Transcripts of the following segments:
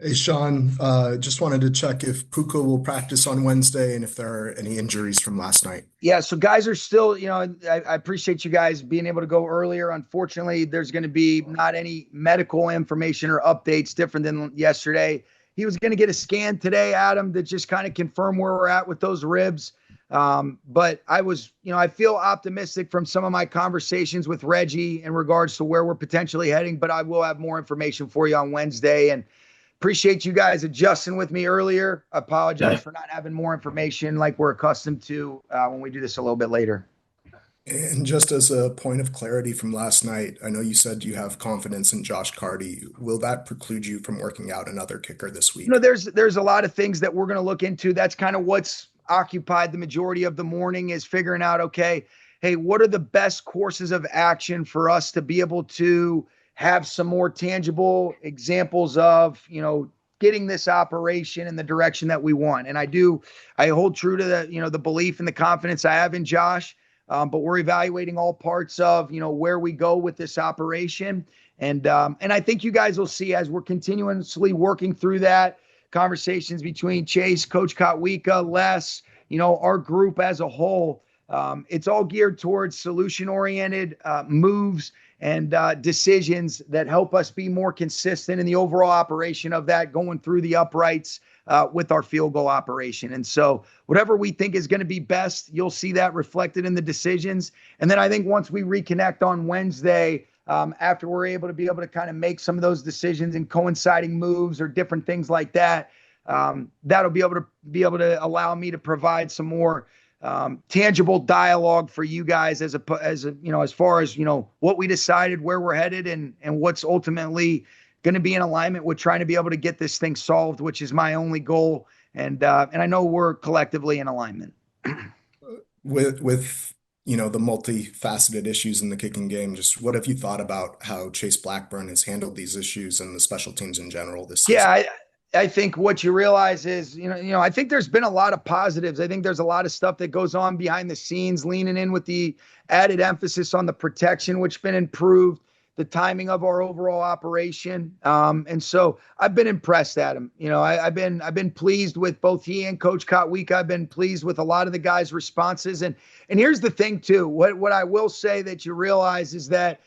Hey, Sean, just wanted to check if Puka will practice on Wednesday and if there are any injuries from last night. Yeah, so guys are still, I appreciate you guys being able to go earlier. Unfortunately, there's going to be not any medical information or updates different than yesterday. He was going to get a scan today, Adam, to just kind of confirm where we're at with those ribs. But I feel optimistic from some of my conversations with Reggie in regards to where we're potentially heading. But I will have more information for you on Wednesday. And appreciate you guys adjusting with me earlier. I apologize for not having more information like we're accustomed to when we do this a little bit later. And just as a point of clarity from last night, I know you said you have confidence in Josh Carty. Will that preclude you from working out another kicker this week? There's a lot of things that we're going to look into. That's kind of what's occupied the majority of the morning is figuring out, okay, hey, what are the best courses of action for us to be able to have some more tangible examples of, getting this operation in the direction that we want. And I hold true to the belief and the confidence I have in Josh. But we're evaluating all parts of, where we go with this operation. And I think you guys will see as we're continuously working through that conversations between Chase, Coach Kotwika, Les, our group as a whole. It's all geared towards solution-oriented moves and decisions that help us be more consistent in the overall operation of that going through the uprights with our field goal operation. And so whatever we think is going to be best, you'll see that reflected in the decisions. And then I think once we reconnect on Wednesday, after we're able to kind of make some of those decisions and coinciding moves or different things like that, that'll be able to allow me to provide some more tangible dialogue for you guys as far as what we decided, where we're headed, and what's ultimately going to be in alignment with trying to be able to get this thing solved, which is my only goal. And I know we're collectively in alignment. With the multifaceted issues in the kicking game, just what have you thought about how Chase Blackburn has handled these issues and the special teams in general this Yeah, season? I think what you realize is, I think there's been a lot of positives. I think there's a lot of stuff that goes on behind the scenes, leaning in with the added emphasis on the protection, which has been improved, the timing of our overall operation. And so I've been impressed at him. I've been pleased with both he and Coach Kotwika. I've been pleased with a lot of the guys' responses. And here's the thing too. What I will say that you realize is that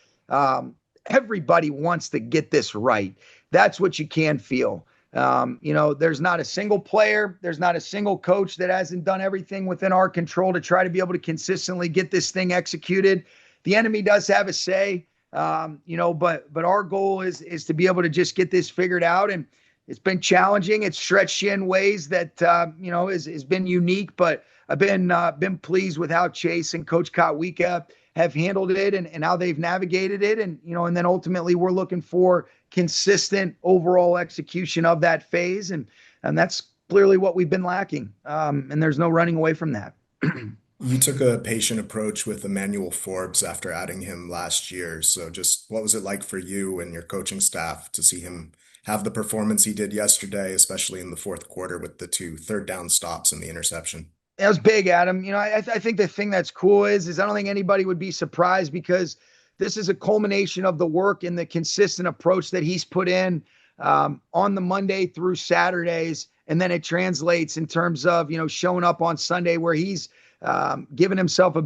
everybody wants to get this right. That's what you can feel. There's not a single player, there's not a single coach that hasn't done everything within our control to try to be able to consistently get this thing executed. The enemy does have a say, but our goal is to be able to just get this figured out. And it's been challenging. It's stretched you in ways that, has been unique, but I've been pleased with how Chase and Coach Kotwika have handled it and how they've navigated it. And then ultimately we're looking for consistent overall execution of that phase. And that's clearly what we've been lacking. And there's no running away from that. You took a patient approach with Emmanuel Forbes after adding him last year. So just what was it like for you and your coaching staff to see him have the performance he did yesterday, especially in the fourth quarter with the two third down stops and the interception? It was big, Adam. I think the thing that's cool is I don't think anybody would be surprised because this is a culmination of the work and the consistent approach that he's put in on the Monday through Saturdays. And then it translates in terms of, showing up on Sunday where he's giving himself the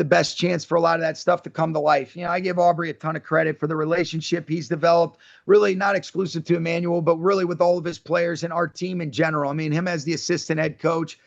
best chance for a lot of that stuff to come to life. I give Aubrey a ton of credit for the relationship he's developed, really not exclusive to Emmanuel, but really with all of his players and our team in general. I mean, him as the assistant head coach,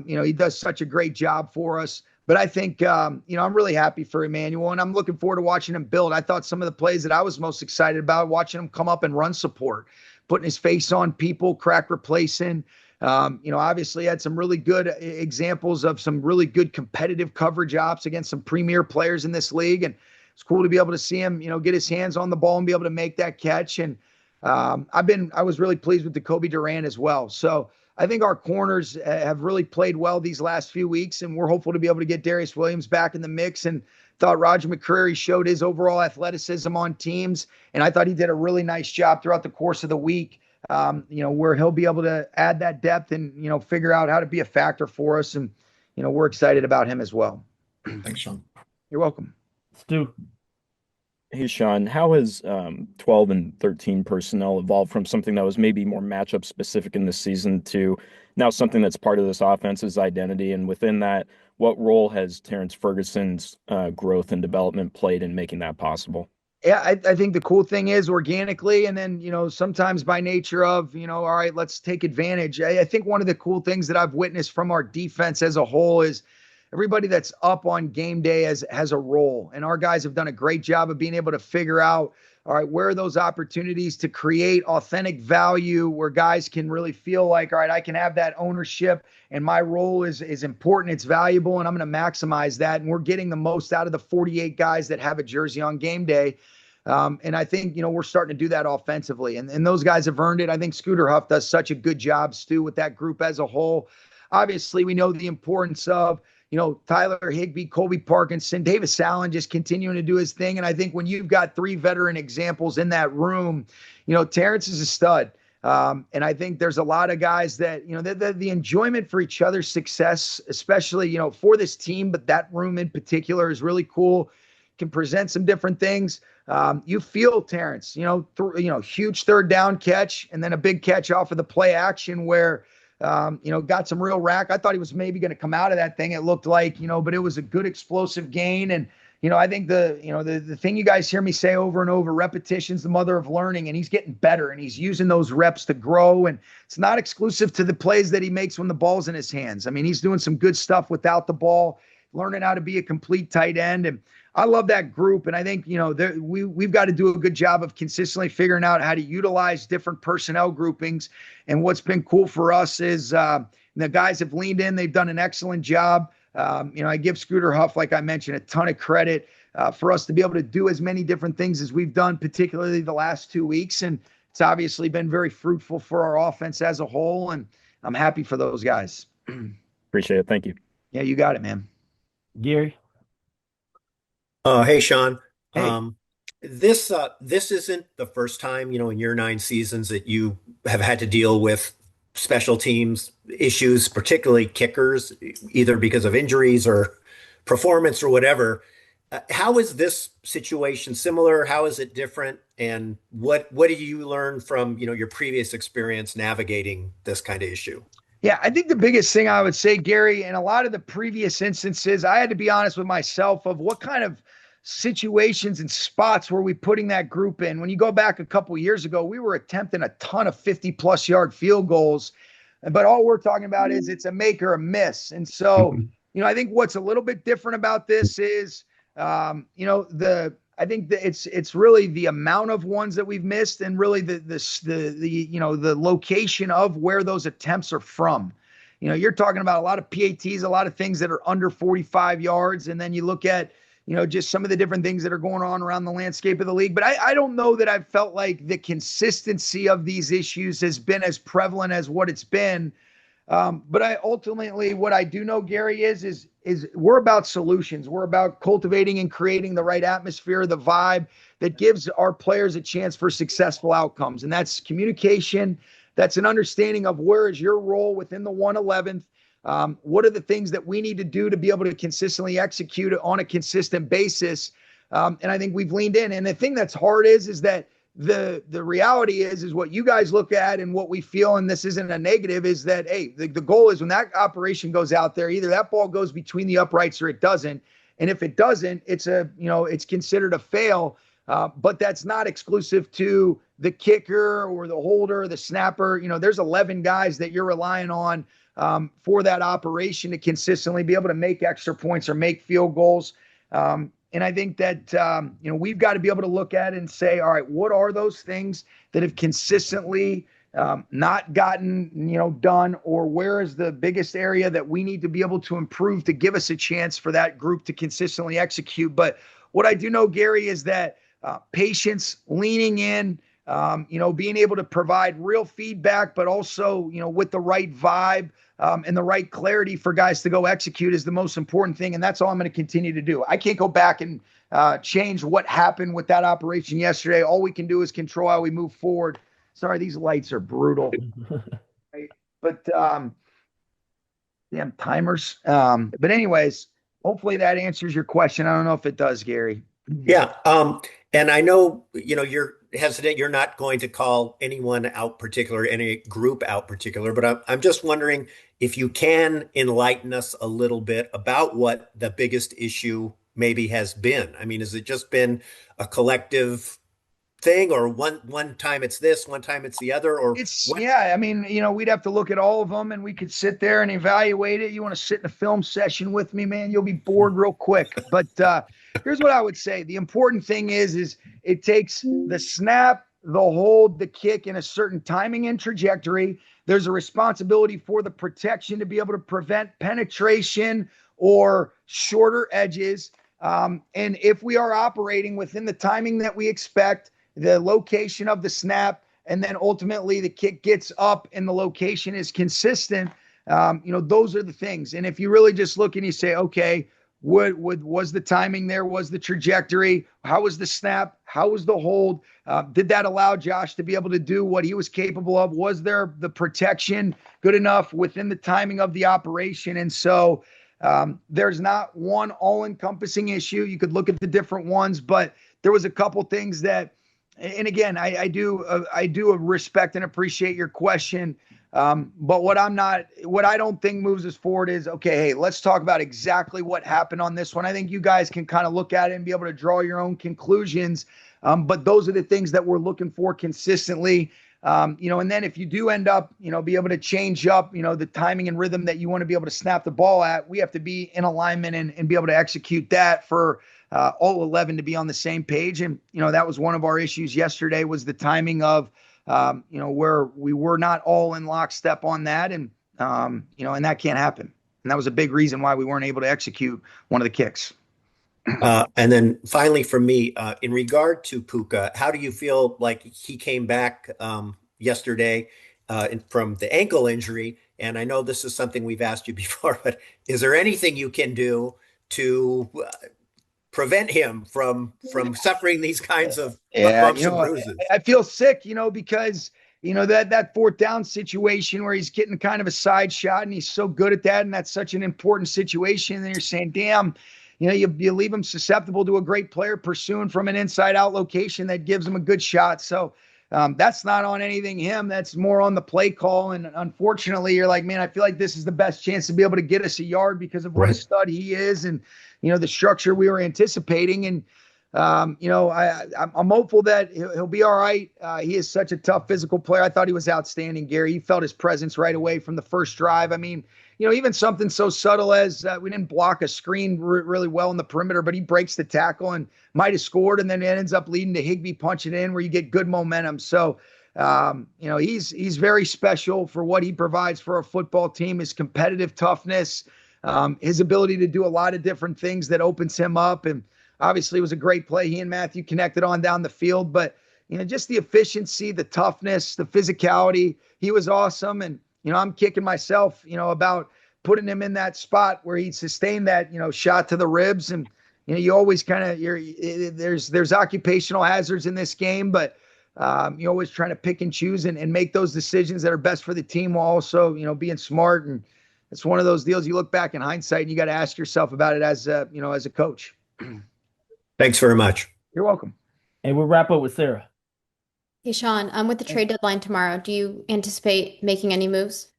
he does such a great job for us. But I think, I'm really happy for Emmanuel, and I'm looking forward to watching him build. I thought some of the plays that I was most excited about, watching him come up and run support, putting his face on people, crack replacing. Obviously had some really good examples of some really good competitive coverage ops against some premier players in this league. And it's cool to be able to see him, get his hands on the ball and be able to make that catch. And I was really pleased with Jacoby Durant as well. So I think our corners have really played well these last few weeks, and we're hopeful to be able to get Darius Williams back in the mix. And thought Roger McCreary showed his overall athleticism on teams, and I thought he did a really nice job throughout the course of the week, where he'll be able to add that depth and, figure out how to be a factor for us. And, we're excited about him as well. Thanks, Sean. You're welcome. Stu, Hey Sean, how has 12 and 13 personnel evolved from something that was maybe more matchup specific in this season to now something that's part of this offense's identity? And within that, what role has Terrance Ferguson's growth and development played in making that possible? Yeah, I think the cool thing is organically, and then sometimes by nature of all right, let's take advantage. I think one of the cool things that I've witnessed from our defense as a whole is everybody that's up on game day has a role, and our guys have done a great job of being able to figure out all right, where are those opportunities to create authentic value where guys can really feel like, all right, I can have that ownership and my role is important, it's valuable, and I'm going to maximize that. And we're getting the most out of the 48 guys that have a jersey on game day. And I think, we're starting to do that offensively. And those guys have earned it. I think Scooter Huff does such a good job, Stu, with that group as a whole. Obviously, we know the importance of, Tyler Higbee, Colby Parkinson, Davis Allen just continuing to do his thing. And I think when you've got three veteran examples in that room, Terrance is a stud. And I think there's a lot of guys that, the enjoyment for each other's success, especially, for this team, but that room in particular is really cool, can present some different things. You feel Terrance, huge third down catch and then a big catch off of the play action where, got some real rack. I thought he was maybe going to come out of that thing. It looked like, but it was a good explosive gain. And, I think the thing you guys hear me say over and over, repetition's the mother of learning, and he's getting better and he's using those reps to grow. And it's not exclusive to the plays that he makes when the ball's in his hands. I mean, he's doing some good stuff without the ball, learning how to be a complete tight end. And I love that group. And I think, we've got to do a good job of consistently figuring out how to utilize different personnel groupings. And what's been cool for us is the guys have leaned in. They've done an excellent job. I give Scooter Huff, like I mentioned, a ton of credit for us to be able to do as many different things as we've done, particularly the last 2 weeks. And it's obviously been very fruitful for our offense as a whole. And I'm happy for those guys. Appreciate it. Thank you. Yeah, you got it, man. Gary. Hey, Sean. Hey. This isn't the first time, in your 9 seasons that you have had to deal with special teams issues, particularly kickers, either because of injuries or performance or whatever. How is this situation similar? How is it different? And what do you learn from, your previous experience navigating this kind of issue? Yeah, I think the biggest thing I would say, Gary, in a lot of the previous instances, I had to be honest with myself of what kind of situations and spots were we putting that group in. When you go back a couple years ago, we were attempting a ton of 50+ yard field goals, but all we're talking about is it's a make or a miss. And so, I think what's a little bit different about this is, I think that it's really the amount of ones that we've missed and really the location of where those attempts are from. You're talking about a lot of PATs, a lot of things that are under 45 yards. And then you look at, just some of the different things that are going on around the landscape of the league. But I don't know that I've felt like the consistency of these issues has been as prevalent as what it's been. But ultimately, what I do know, Gary, is we're about solutions. We're about cultivating and creating the right atmosphere, the vibe that gives our players a chance for successful outcomes. And that's communication. That's an understanding of where is your role within the 111th. What are the things that we need to do to be able to consistently execute on a consistent basis? And I think we've leaned in. And the thing that's hard is that the reality is what you guys look at and what we feel, and this isn't a negative, is that, hey, the goal is when that operation goes out there, either that ball goes between the uprights or it doesn't. And if it doesn't, it's considered a fail. But that's not exclusive to the kicker or the holder or the snapper. There's 11 guys that you're relying on for that operation to consistently be able to make extra points or make field goals. And I think that, we've got to be able to look at it and say, all right, what are those things that have consistently not gotten, done, or where is the biggest area that we need to be able to improve to give us a chance for that group to consistently execute. But what I do know, Gary, is that patience, leaning in, being able to provide real feedback, but also, with the right vibe, and the right clarity for guys to go execute is the most important thing. And that's all I'm going to continue to do. I can't go back and change what happened with that operation yesterday. All we can do is control how we move forward. Sorry, these lights are brutal. Right? But damn timers. But anyways, hopefully that answers your question. I don't know if it does, Gary. Yeah. And I know, you're hesitant. You're not going to call anyone out particular, any group out particular, but I'm just wondering if you can enlighten us a little bit about what the biggest issue maybe has been. I mean, has it just been a collective thing, or one time it's this, one time it's the other, or what? Yeah, I mean, we'd have to look at all of them and we could sit there and evaluate it. You want to sit in a film session with me, man, you'll be bored real quick. But here's what I would say. The important thing is it takes the snap, the hold, the kick in a certain timing and trajectory. There's a responsibility for the protection to be able to prevent penetration or shorter edges. And if we are operating within the timing that we expect, the location of the snap, and then ultimately the kick gets up and the location is consistent, those are the things. And if you really just look and you say, okay, what was the timing there? Was the trajectory? How was the snap? How was the hold? Did that allow Josh to be able to do what he was capable of? Was there the protection good enough within the timing of the operation? And so there's not one all-encompassing issue. You could look at the different ones, but there was a couple things that, and again, I do respect and appreciate your question. But what I don't think moves us forward is, okay, hey, let's talk about exactly what happened on this one. I think you guys can kind of look at it and be able to draw your own conclusions. But those are the things that we're looking for consistently. And then if you do end up, be able to change up, the timing and rhythm that you want to be able to snap the ball at, we have to be in alignment and be able to execute that for all 11 to be on the same page. And, that was one of our issues yesterday, was the timing of, where we were not all in lockstep on that. And, and that can't happen. And that was a big reason why we weren't able to execute one of the kicks. And then finally for me, in regard to Puka, how do you feel like he came back yesterday from the ankle injury? And I know this is something we've asked you before, but is there anything you can do to prevent him from suffering these kinds of bumps and bruises? I feel sick, because that fourth down situation where he's getting kind of a side shot and he's so good at that, and that's such an important situation. And you're saying, damn, you leave him susceptible to a great player pursuing from an inside out location that gives him a good shot. So that's not on anything him. That's more on the play call. And unfortunately, you're like, man, I feel like this is the best chance to be able to get us a yard because of what a stud he is and, the structure we were anticipating. And, I'm hopeful that he'll be all right. He is such a tough physical player. I thought he was outstanding, Gary. You felt his presence right away from the first drive. I mean, even something so subtle as we didn't block a screen really well in the perimeter, but he breaks the tackle and might have scored, and then it ends up leading to Higbee punching in where you get good momentum. So, he's very special for what he provides for a football team, his competitive toughness, his ability to do a lot of different things that opens him up. And obviously it was a great play. He and Matthew connected on down the field, but, just the efficiency, the toughness, the physicality, he was awesome. And, I'm kicking myself, about putting him in that spot where he sustained that, shot to the ribs. And, you always kind of, there's occupational hazards in this game, but you're always trying to pick and choose and make those decisions that are best for the team while also, being smart. And it's one of those deals you look back in hindsight and you got to ask yourself about it as a, as a coach. Thanks very much. You're welcome. And we'll wrap up with Sarah. Hey, Sean, with the trade deadline tomorrow, do you anticipate making any moves?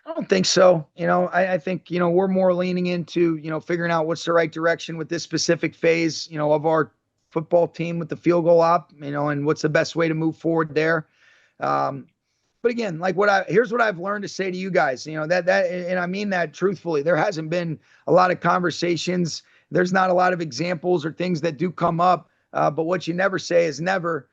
I don't think so. I think, we're more leaning into, figuring out what's the right direction with this specific phase, of our football team with the field goal op, and what's the best way to move forward there. But again, here's what I've learned to say to you guys, that, and I mean that truthfully, there hasn't been a lot of conversations. There's not a lot of examples or things that do come up. But what you never say is never.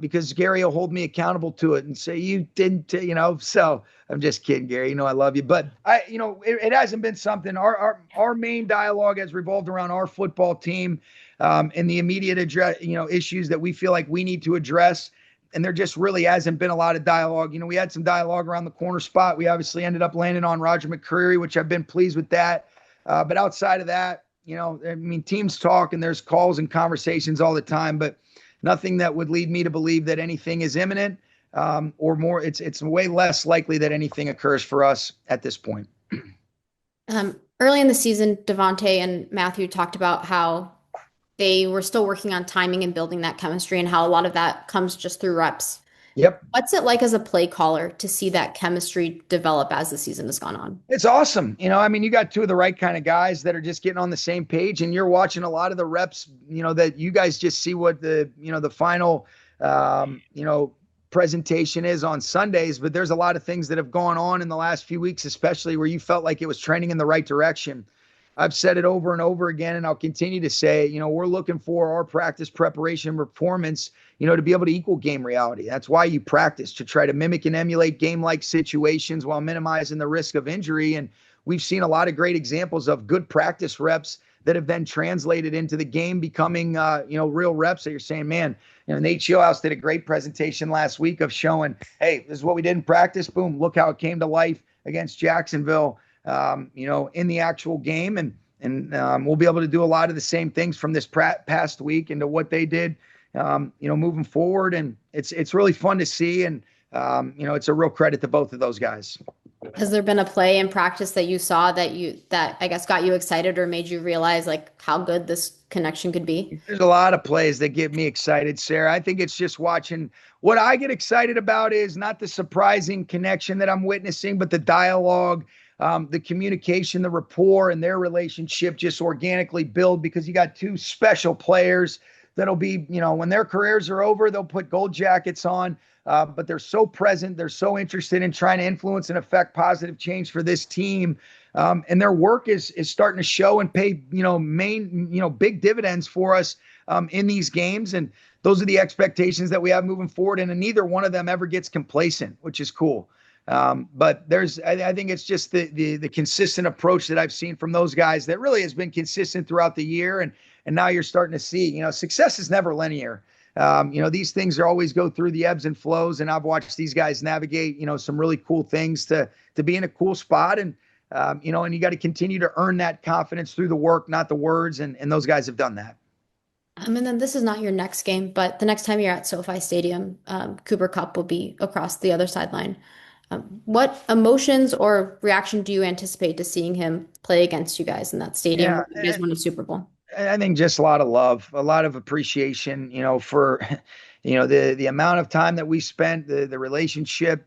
Because Gary will hold me accountable to it and say, you didn't, so I'm just kidding, Gary, I love you, but it hasn't been something. Our main dialogue has revolved around our football team, and the immediate address, issues that we feel like we need to address. And there just really hasn't been a lot of dialogue. We had some dialogue around the corner spot. We obviously ended up landing on Roger McCreary, which I've been pleased with that. But outside of that, teams talk and there's calls and conversations all the time, but nothing that would lead me to believe that anything is imminent, or more. It's way less likely that anything occurs for us at this point. Early in the season, Davante and Matthew talked about how they were still working on timing and building that chemistry and how a lot of that comes just through reps. Yep. What's it like as a play caller to see that chemistry develop as the season has gone on? It's awesome. I mean, you got two of the right kind of guys that are just getting on the same page, and you're watching a lot of the reps, that you guys just see what the final, presentation is on Sundays. But there's a lot of things that have gone on in the last few weeks, especially where you felt like it was trending in the right direction. I've said it over and over again, and I'll continue to say, we're looking for our practice preparation performance, to be able to equal game reality. That's why you practice, to try to mimic and emulate game-like situations while minimizing the risk of injury. And we've seen a lot of great examples of good practice reps that have then translated into the game becoming, real reps that you're saying, man, Nate Shieldhouse did a great presentation last week of showing, hey, this is what we did in practice. Boom, look how it came to life against Jacksonville. In the actual game, and we'll be able to do a lot of the same things from this past week into what they did, moving forward. And it's really fun to see. And, it's a real credit to both of those guys. Has there been a play in practice that you saw that I guess got you excited or made you realize like how good this connection could be? There's a lot of plays that get me excited, Sarah. I think it's just watching. What I get excited about is not the surprising connection that I'm witnessing, but the dialogue, the communication, the rapport, and their relationship just organically build, because you got two special players that'll be, when their careers are over, they'll put gold jackets on, but they're so present. They're so interested in trying to influence and affect positive change for this team. And their work is starting to show and pay, big dividends for us in these games. And those are the expectations that we have moving forward. And neither one of them ever gets complacent, which is cool. But I think it's just the consistent approach that I've seen from those guys that really has been consistent throughout the year. And now you're starting to see, success is never linear. These things are always go through the ebbs and flows. And I've watched these guys navigate, some really cool things to be in a cool spot. And, and you got to continue to earn that confidence through the work, not the words. And those guys have done that. And then this is not your next game, but the next time you're at SoFi Stadium, Cooper Kupp will be across the other sideline. What emotions or reaction do you anticipate to seeing him play against you guys in that stadium? Yeah, You guys won a Super Bowl. I think just a lot of love, a lot of appreciation, for, the amount of time that we spent, the relationship.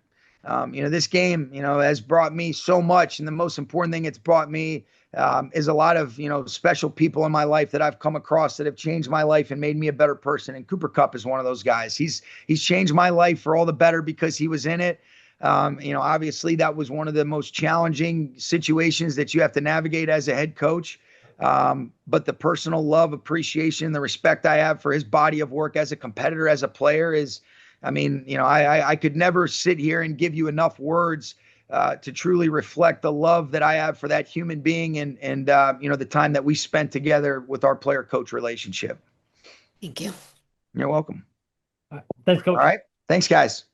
This game, has brought me so much. And the most important thing it's brought me is a lot of, special people in my life that I've come across that have changed my life and made me a better person. And Cooper Kupp is one of those guys. He's changed my life for all the better because he was in it. Obviously that was one of the most challenging situations that you have to navigate as a head coach. But the personal love, appreciation, the respect I have for his body of work as a competitor, as a player is, I could never sit here and give you enough words to truly reflect the love that I have for that human being and the time that we spent together with our player coach relationship. Thank you. You're welcome. Thanks, Coach. All right. Thanks, guys.